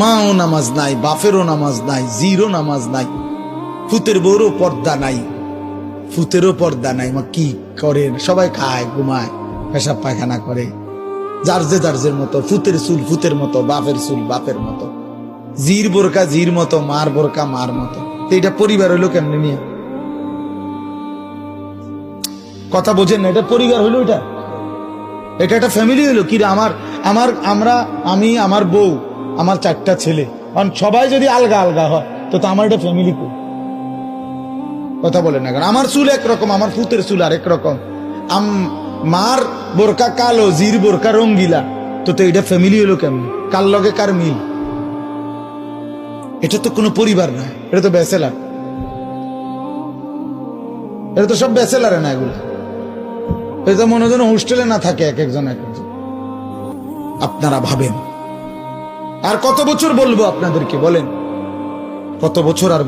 মাও নামাজ নাই, বাপেরও নামাজ নাই, জিরও নামাজ নাই, ফুতের বউরও পর্দা নাই, ফুতেরও পর্দা নাই। মা কি করে? সবাই খায়, ঘুমায়, পেশাব পায়খানা করে, যার মতো। ফুতের চুল ফুতের মতো, বাপের চুল বাপের মতো, জির বোরকা জির মতো, মার বোরকা মার মতো। এটা পরিবার হইলো কেমনে নিয়ে? কথা বোঝেন না? এটা পরিবার হইলো? এটা একটা ফ্যামিলি হইলো কি? আমি, আমার বউ, আমার 4টা ছেলে, কারণ সবাই যদি আলগা আলগা হয় তো আমার এটা ফ্যামিলি কই? কথা বলেন না কেন? আমার চুল একরকম, আমার ফুতের চুল আরেক রকম, মার বোরকা কালো, জির বোরকা রঙ্গিলা, তো এটা ফ্যামিলি হলো কেমন? কার লগে কার মিল? এটা তো কোনো পরিবার না, এটা তো ব্যাচেলার। এটা তো সব ব্যাচেলারে না, এগুলো এটা তো মনে হয় হোস্টেলে না থাকে এক একজন। আপনারা ভাবেন আর কত বছর বলবো আপনাদেরকে? বলেন কত বছর আর